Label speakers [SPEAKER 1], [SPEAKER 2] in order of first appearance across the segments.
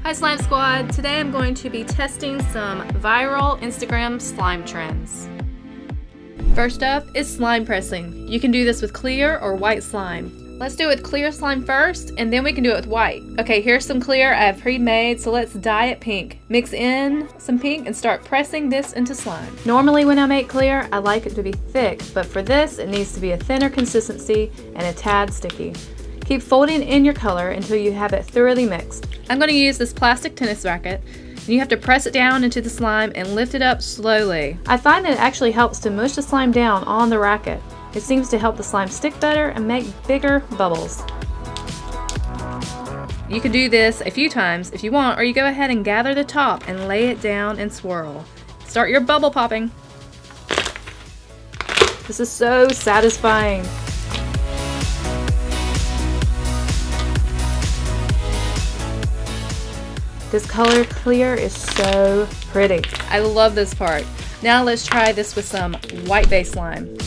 [SPEAKER 1] Hi Slime Squad! Today I'm going to be testing some viral Instagram slime trends. First up is slime pressing. You can do this with clear or white slime. Let's do it with clear slime first, and then we can do it with white. Okay, here's some clear I have pre-made, so let's dye it pink. Mix in some pink and start pressing this into slime. Normally when I make clear, I like it to be thick, but for this it needs to be a thinner consistency and a tad sticky. Keep folding in your color until you have it thoroughly mixed. I'm going to use this plastic tennis racket, and you have to press it down into the slime and lift it up slowly. I find that it actually helps to mush the slime down on the racket. It seems to help the slime stick better and make bigger bubbles. You can do this a few times if you want, or you go ahead and gather the top and lay it down and swirl. Start your bubble popping. This is so satisfying. This color clear is so pretty. I love this part. Now let's try this with some white base slime.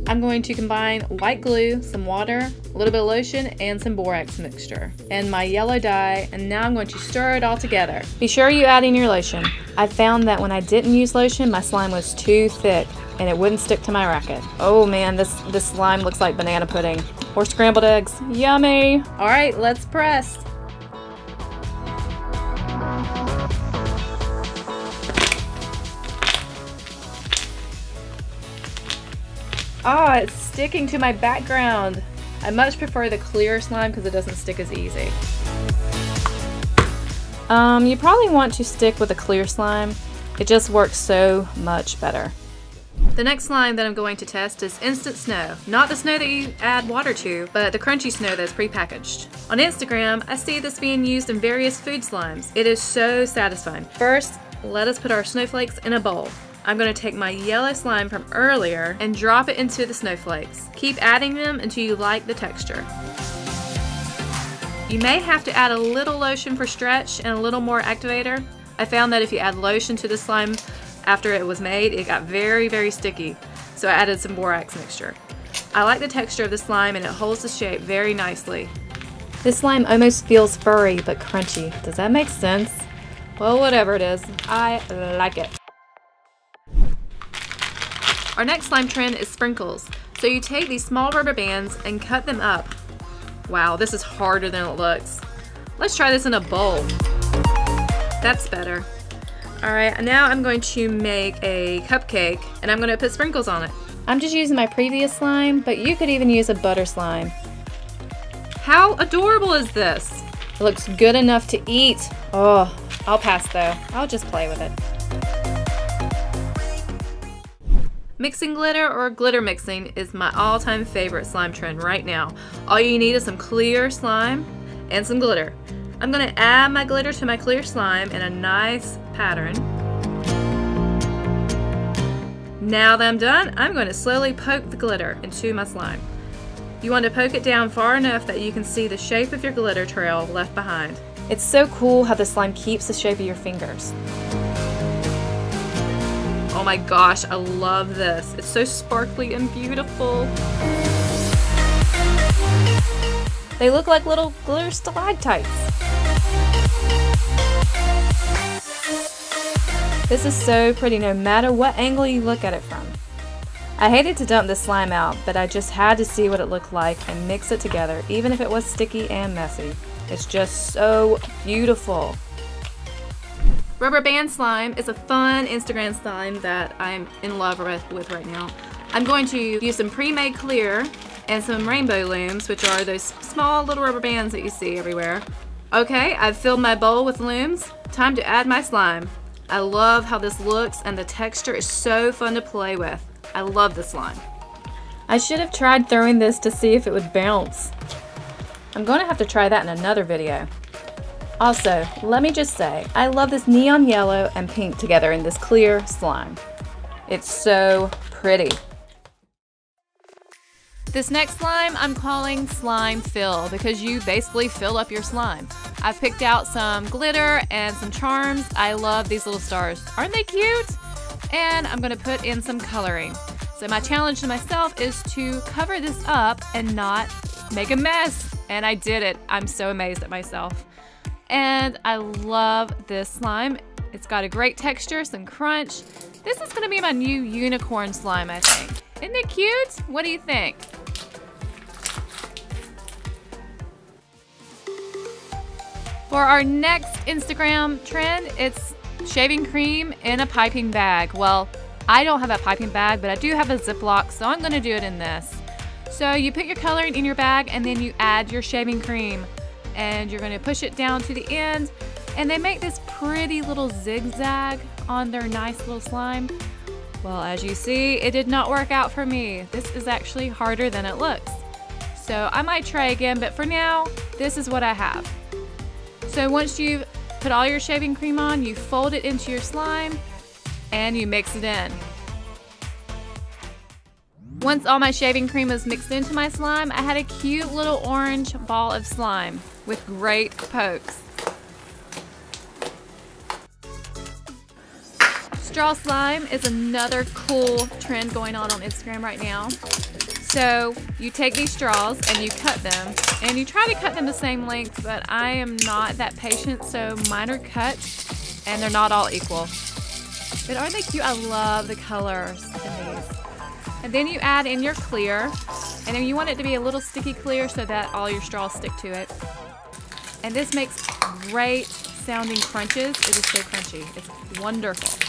[SPEAKER 1] I'm going to combine white glue, some water, a little bit of lotion, and some borax mixture, and my yellow dye, and now I'm going to stir it all together. Be sure you add in your lotion. I found that when I didn't use lotion, my slime was too thick and it wouldn't stick to my racket. Oh man, this slime looks like banana pudding or scrambled eggs. Yummy! Alright, let's press. Ah, it's sticking to my background. I much prefer the clear slime because it doesn't stick as easy. You probably want to stick with a clear slime. It just works so much better. The next slime that I'm going to test is instant snow. Not the snow that you add water to, but the crunchy snow that's prepackaged. On Instagram, I see this being used in various food slimes. It is so satisfying. First, let us put our snowflakes in a bowl. I'm going to take my yellow slime from earlier and drop it into the snowflakes. Keep adding them until you like the texture. You may have to add a little lotion for stretch and a little more activator. I found that if you add lotion to the slime after it was made, it got very, very sticky. So I added some borax mixture. I like the texture of the slime and it holds the shape very nicely. This slime almost feels furry but crunchy. Does that make sense? Well, whatever it is, I like it. Our next slime trend is sprinkles. So you take these small rubber bands and cut them up. Wow, this is harder than it looks. Let's try this in a bowl. That's better. Alright, now I'm going to make a cupcake and I'm going to put sprinkles on it. I'm just using my previous slime, but you could even use a butter slime. How adorable is this? It looks good enough to eat. Oh, I'll pass though. I'll just play with it. Mixing glitter or glitter mixing is my all-time favorite slime trend right now. All you need is some clear slime and some glitter. I'm going to add my glitter to my clear slime in a nice pattern. Now that I'm done, I'm going to slowly poke the glitter into my slime. You want to poke it down far enough that you can see the shape of your glitter trail left behind. It's so cool how the slime keeps the shape of your fingers. Oh my gosh, I love this. It's so sparkly and beautiful. They look like little glitter stalactites. This is so pretty no matter what angle you look at it from. I hated to dump this slime out, but I just had to see what it looked like and mix it together, even if it was sticky and messy. It's just so beautiful. Rubber band slime is a fun Instagram slime that I'm in love with right now. I'm going to use some pre-made clear and some rainbow looms, which are those small little rubber bands that you see everywhere. Okay, I've filled my bowl with looms. Time to add my slime. I love how this looks and the texture is so fun to play with. I love the slime. I should have tried throwing this to see if it would bounce. I'm going to have to try that in another video. Also, let me just say, I love this neon yellow and pink together in this clear slime. It's so pretty. This next slime I'm calling Slime Fill because you basically fill up your slime. I've picked out some glitter and some charms. I love these little stars. Aren't they cute? And I'm going to put in some coloring. So my challenge to myself is to cover this up and not make a mess. And I did it. I'm so amazed at myself. And I love this slime. It's got a great texture, some crunch. This is gonna be my new unicorn slime, I think. Isn't it cute? What do you think? For our next Instagram trend, it's shaving cream in a piping bag. Well, I don't have a piping bag, but I do have a Ziploc, so I'm gonna do it in this. So you put your coloring in your bag and then you add your shaving cream and you're gonna push it down to the end, and they make this pretty little zigzag on their nice little slime. Well, as you see, it did not work out for me. This is actually harder than it looks. So I might try again, but for now, this is what I have. So once you've put all your shaving cream on, you fold it into your slime and you mix it in. Once all my shaving cream was mixed into my slime, I had a cute little orange ball of slime with great pokes. Straw slime is another cool trend going on Instagram right now. So you take these straws and you cut them, and you try to cut them the same length, but I am not that patient, so mine are cut and they're not all equal. But aren't they cute? I love the colors in these. And then you add in your clear, and then you want it to be a little sticky clear so that all your straws stick to it. And this makes great sounding crunches. It is so crunchy. It's wonderful.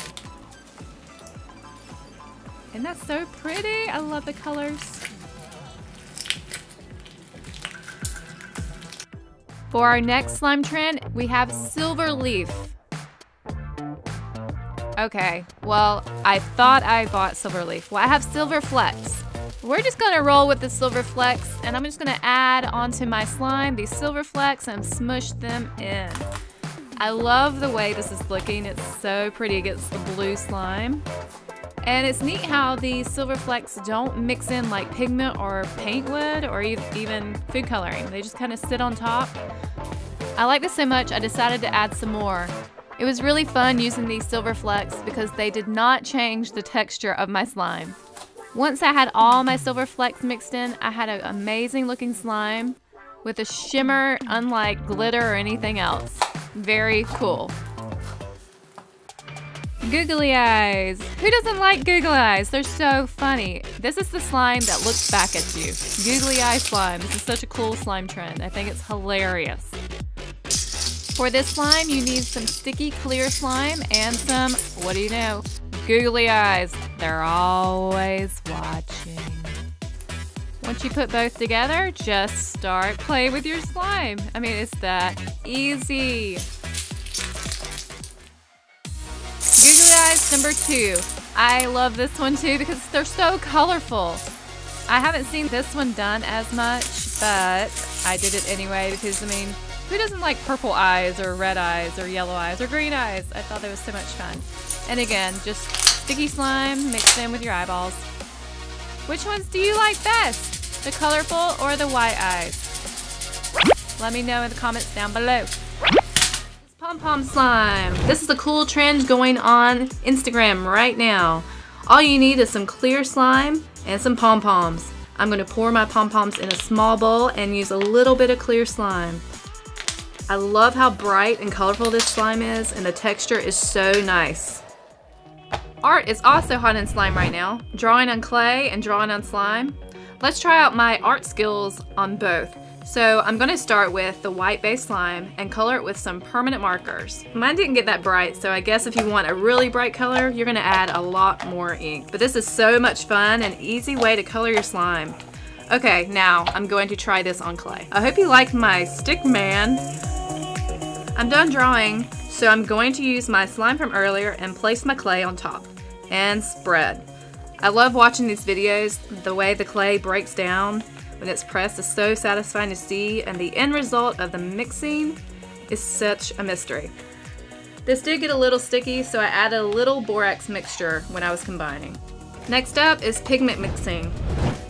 [SPEAKER 1] And that's so pretty. I love the colors. For our next slime trend, we have silver leaf. Okay, well, I thought I bought silver leaf. Well, I have silver flecks. We're just gonna roll with the silver flecks, and I'm just gonna add onto my slime these silver flecks and smush them in. I love the way this is looking. It's so pretty against the blue slime. And it's neat how these silver flecks don't mix in like pigment or paint would or even food coloring. They just kind of sit on top. I like this so much, I decided to add some more. It was really fun using these silver flecks because they did not change the texture of my slime. Once I had all my silver flecks mixed in, I had an amazing looking slime with a shimmer unlike glitter or anything else. Very cool. Googly eyes. Who doesn't like googly eyes? They're so funny. This is the slime that looks back at you. Googly eye slime. This is such a cool slime trend. I think it's hilarious. For this slime, you need some sticky clear slime and some, what do you know, googly eyes. They're always watching. Once you put both together, just start playing with your slime. I mean, it's that easy. Googly eyes number 2. I love this one too because they're so colorful. I haven't seen this one done as much, but I did it anyway because, I mean, who doesn't like purple eyes or red eyes or yellow eyes or green eyes? I thought it was so much fun. And again, just sticky slime mixed in with your eyeballs. Which ones do you like best? The colorful or the white eyes? Let me know in the comments down below. Pom-pom slime. This is a cool trend going on Instagram right now. All you need is some clear slime and some pom-poms. I'm going to pour my pom-poms in a small bowl and use a little bit of clear slime. I love how bright and colorful this slime is, and the texture is so nice. Art is also hot in slime right now. Drawing on clay and drawing on slime. Let's try out my art skills on both. So I'm going to start with the white base slime and color it with some permanent markers. Mine didn't get that bright, so I guess if you want a really bright color, you're going to add a lot more ink. But this is so much fun and easy way to color your slime. Okay, now I'm going to try this on clay. I hope you liked my stick man. I'm done drawing, so I'm going to use my slime from earlier and place my clay on top and spread. I love watching these videos. The way the clay breaks down when it's pressed is so satisfying to see, and the end result of the mixing is such a mystery. This did get a little sticky, so I added a little borax mixture when I was combining. Next up is pigment mixing.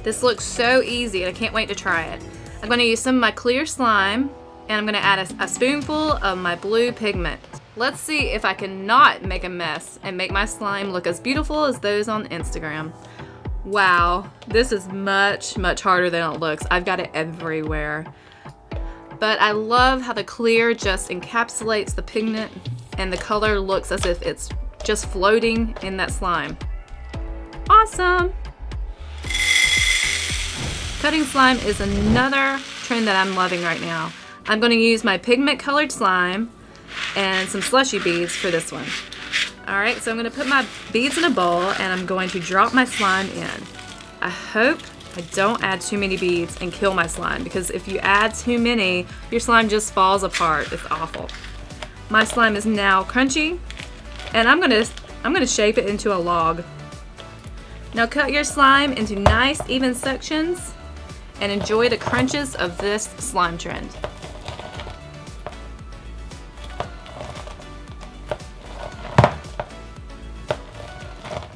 [SPEAKER 1] This looks so easy and I can't wait to try it. I'm going to use some of my clear slime and I'm going to add a spoonful of my blue pigment. Let's see if I can not make a mess and make my slime look as beautiful as those on Instagram. Wow, this is much, much harder than it looks. I've got it everywhere. But I love how the clear just encapsulates the pigment and the color looks as if it's just floating in that slime. Awesome! Cutting slime is another trend that I'm loving right now. I'm going to use my pigment colored slime and some slushy beads for this one. Alright, so I'm going to put my beads in a bowl and I'm going to drop my slime in. I hope I don't add too many beads and kill my slime, because if you add too many, your slime just falls apart. It's awful. My slime is now crunchy, and I'm gonna shape it into a log. Now cut your slime into nice even sections and enjoy the crunches of this slime trend.